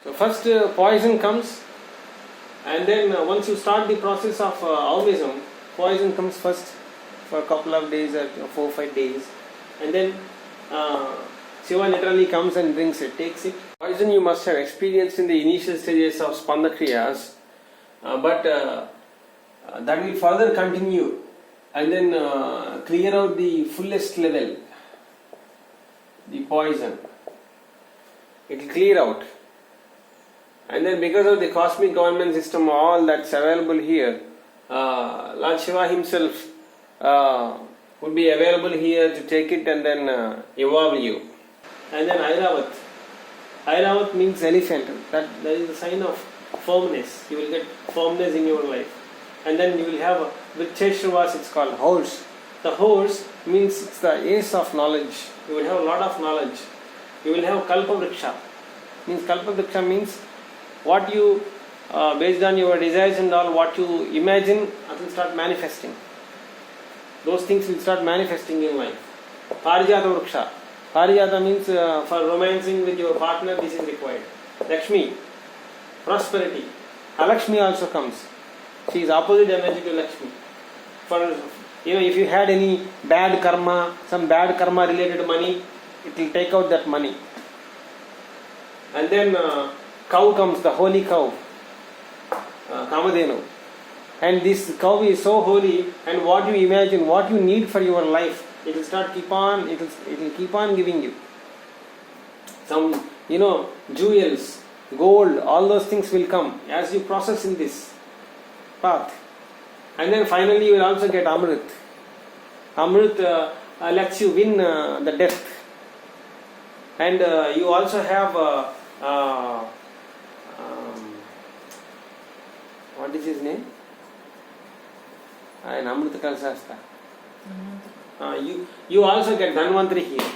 So first poison comes, and then once you start the process of Aumism, poison comes first for a couple of days or 4 or 5 days, and then Shiva literally comes and brings it, takes it. Poison you must have experienced in the initial stages of Spandakriyas, but that will further continue and then clear out the fullest level, the poison. It will clear out. And then because of the cosmic government system, all that's available here, Lord Shiva himself would be available here to take it and then evolve you. And then Airavat. Airavat means elephant. That is a sign of firmness. You will get firmness in your life. And then you will have, with Cheshravas it's called horse. The horse means it's the ace of knowledge. You will have a lot of knowledge. You will have Kalpavriksha. Kalpavriksha means what you, based on your desires and all, what you imagine, it will start manifesting. Those things will start manifesting in life. Parijata Vriksha. Parijata means for romancing with your partner, this is required. Lakshmi, prosperity. Alakshmi also comes. She is opposite energy to Lakshmi. For if you had any bad karma, some bad karma related to money, it will take out that money. And then cow comes, the holy cow, Kamadhenu. And this cow is so holy, and what you imagine, what you need for your life, it will keep on giving you. Some, jewels, gold, all those things will come as you process in this path. And then finally you will also get Amrit. Amrit lets you win the death. And you also have what is his name? In Amrita Kalsasta. You also get Dhanvantri here.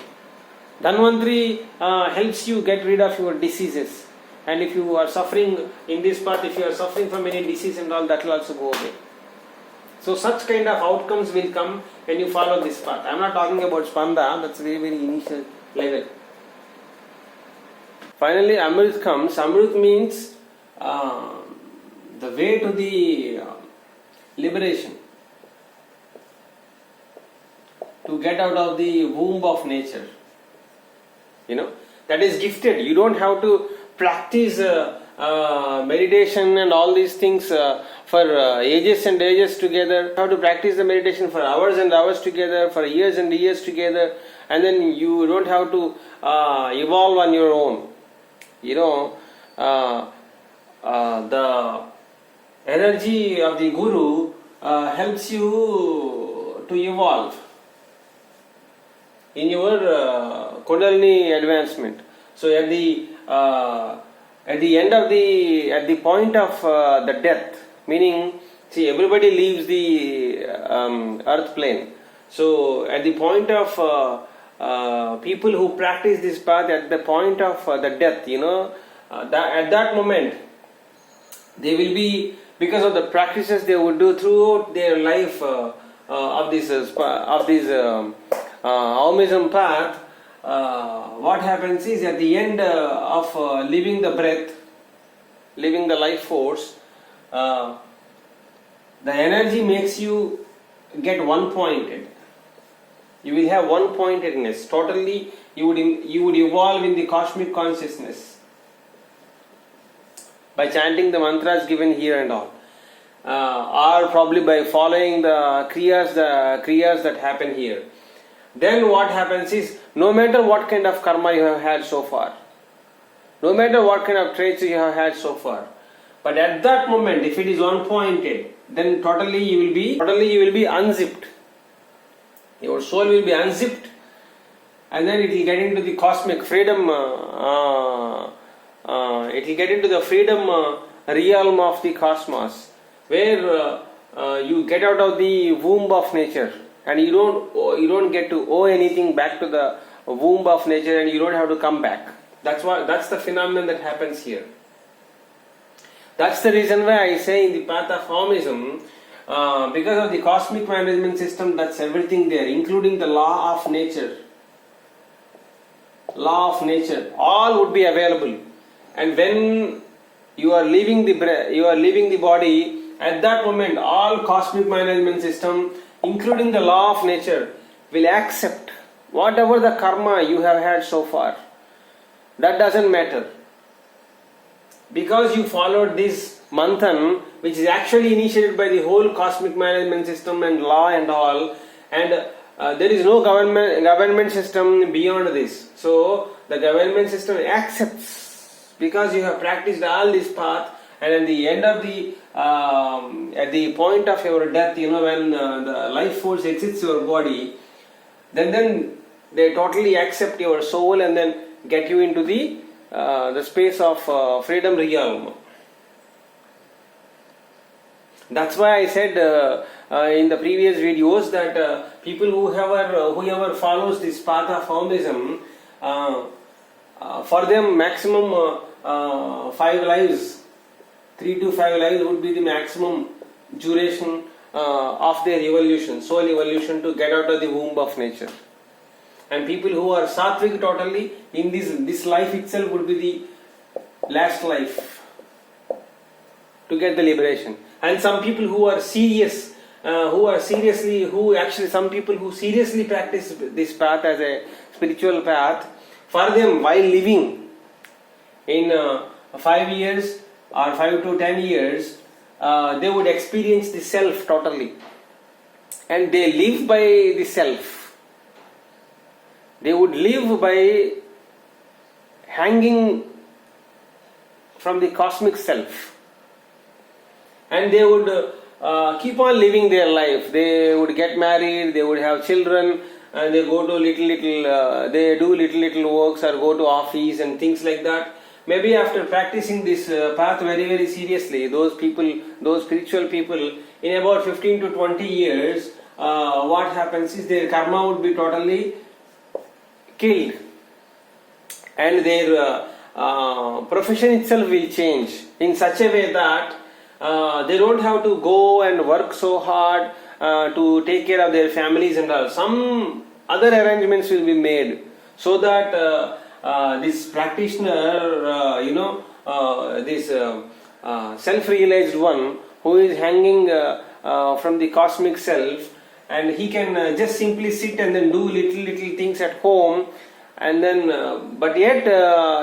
Dhanvantri helps you get rid of your diseases. And if you are suffering in this path, if you are suffering from any disease and all, that will also go away. So such kind of outcomes will come when you follow this path. I am not talking about Spanda, that's very, very initial level. Finally, Amrit comes. Amrit means the way to the liberation. To get out of the womb of nature. That is gifted. You don't have to practice meditation and all these things for ages and ages together. You have to practice the meditation for hours and hours together, for years and years together, and then you don't have to evolve on your own. The energy of the Guru helps you to evolve in your Kundalini advancement. So at the end of at the point of the death, meaning, see, everybody leaves the earth plane. So at the point of people who practice this path, at the point of the death, at that moment, they will be, because of the practices they would do throughout their life of this Aumism path, what happens is at the end of leaving the breath, leaving the life force, the energy makes you get one-pointed. You will have one-pointedness. Totally, you would evolve in the cosmic consciousness by chanting the mantras given here and all, or probably by following the kriyas that happen here. Then what happens is, no matter what kind of karma you have had so far, no matter what kind of traits you have had so far, but at that moment, if it is one-pointed, then totally you will be unzipped. Your soul will be unzipped, and then it will get into the cosmic freedom. It will get into the freedom realm of the cosmos, where you get out of the womb of nature, and you don't get to owe anything back to the womb of nature, and you don't have to come back. That's the phenomenon that happens here. That's the reason why I say in the path of Aumism, because of the cosmic management system, that's everything there, including the law of nature. Law of nature, all would be available. and when you are leaving the body, at that moment all cosmic management system, including the law of nature, will accept whatever the karma you have had so far. That doesn't matter, because you followed this manthan, which is actually initiated by the whole cosmic management system and law and all, and there is no government system beyond this. So the government system accepts, because you have practiced all this path, and at the end of at the point of your death, when the life force exits your body, then they totally accept your soul and then get you into the space of freedom realm. That's why I said in the previous videos that people whoever follows this path of Aumism, for them maximum 5 lives, 3 to 5 lives would be the maximum duration of their evolution, soul evolution, to get out of the womb of nature. And people who are sattvic totally, in this life itself would be the last life to get the liberation. And some people who are serious, some people who seriously practice this path as a spiritual path, for them while living in 5 years or 5 to 10 years, they would experience the self totally, and they live by the self. They would live by hanging from the cosmic self, and they would keep on living their life. They would get married, they would have children, and they go to they do little works or go to office and things like that. Maybe after practicing this path very seriously, those spiritual people, in about 15 to 20 years, what happens is their karma would be totally killed, and their profession itself will change in such a way that they don't have to go and work so hard to take care of their families and all. Some other arrangements will be made so that this practitioner, this self-realized one who is hanging from the cosmic self, and he can just simply sit and then do little things at home, and then but yet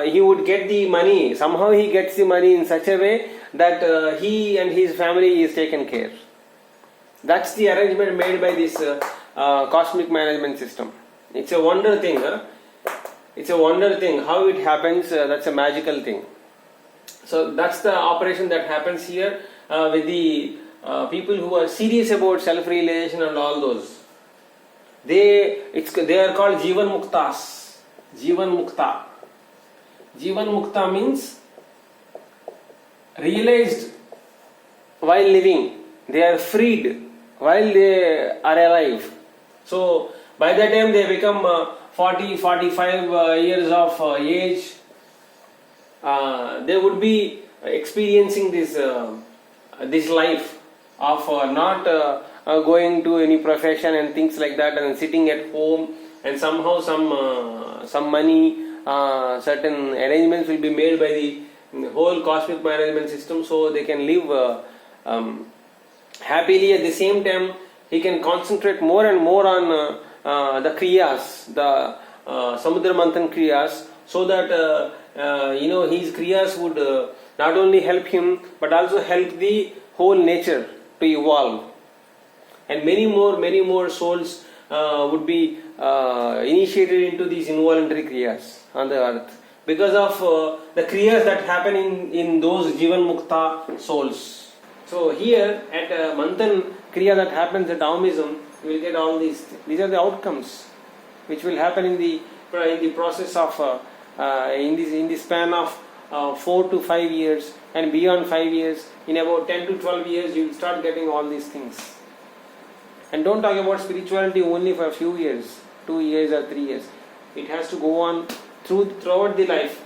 he would get the money. Somehow he gets the money in such a way that he and his family is taken care. That's the arrangement made by this cosmic management system. It's a wonder thing. It's a wonder thing. How it happens, that's a magical thing. So that's the operation that happens here with the people who are serious about self-realization and all those. They are called Jivan Muktas. Jivan Mukta. Jivan Mukta means realized while living. They are freed while they are alive. So by that time they become 40-45 years of age. They would be experiencing this life of not going to any profession and things like that, and sitting at home, and somehow some money, certain arrangements will be made by the whole cosmic management system, so they can live happily. At the same time, he can concentrate more and more on the kriyas, the Samudra Manthan kriyas, so that his kriyas would not only help him but also help the whole nature to evolve, and many more souls would be initiated into these involuntary kriyas on the earth because of the kriyas that happen in those Jivan Mukta souls. So here at Manthan kriya that happens at Aumism, you will get all these. These are the outcomes which will happen in the process of in the span of 4 to 5 years, and beyond 5 years, in about 10 to 12 years, you will start getting all these things. And don't talk about spirituality only for a few years, 2 years or 3 years. It has to go on throughout the life,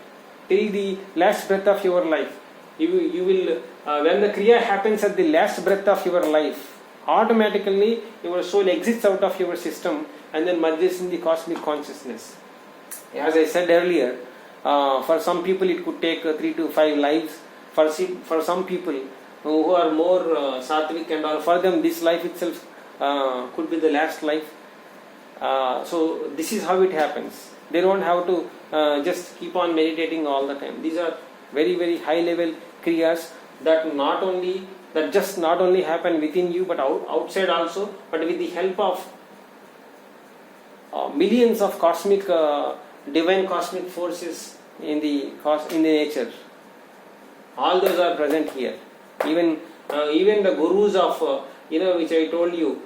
till the last breath of your life. You will when the kriya happens at the last breath of your life, automatically your soul exits out of your system and then merges in the cosmic consciousness. As I said earlier, For some people it could take 3 to 5 lives. For some people who are more sattvic and all, for them this life itself could be the last life. So this is how it happens. They don't have to just keep on meditating all the time. These are very, very high level kriyas that not only happen within you but outside also, but with the help of millions of cosmic divine cosmic forces in the nature. All those are present here. Even the gurus of which I told you,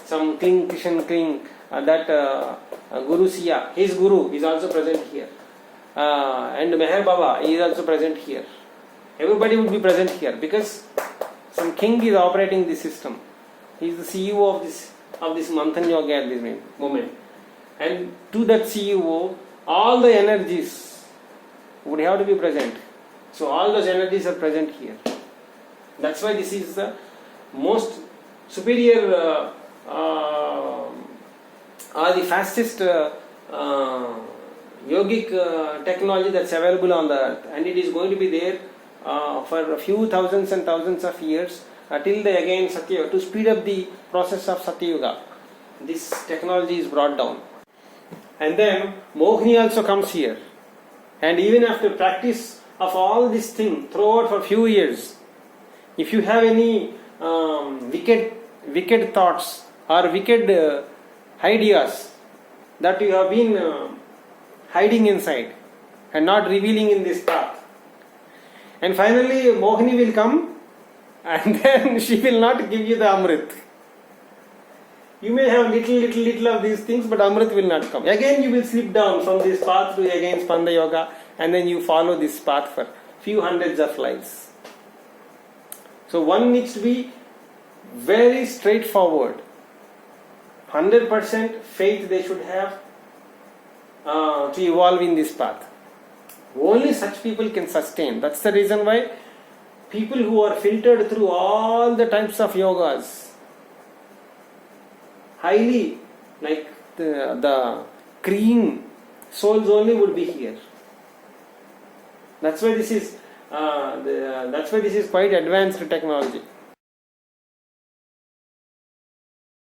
some Krishan Kling, that Guru Siya, his guru is also present here, and Meher Baba is also present here. Everybody would be present here because some king is operating the system. He is the CEO of this Manthan Yoga at this moment, and to that CEO all the energies would have to be present. So all those energies are present here. That's why this is the most superior or the fastest yogic technology that's available on the earth, and it is going to be there for a few thousands and thousands of years till the again Satya, to speed up the process of Satyuga. This technology is brought down, and then Mohini also comes here, and even after practice of all this thing throughout for few years, if you have any wicked thoughts or wicked ideas that you have been hiding inside and not revealing in this path, and finally Mohini will come, and then she will not give you the Amrit. You may have little of these things, but Amrit will not come. Again you will slip down from this path to again Spanda Yoga, and then you follow this path for few hundreds of lives. So one needs to be very straightforward. 100% faith they should have to evolve in this path. Only such people can sustain. That's the reason why people who are filtered through all the types of yogas, highly like the clean souls only would be here. That's why this is quite advanced technology.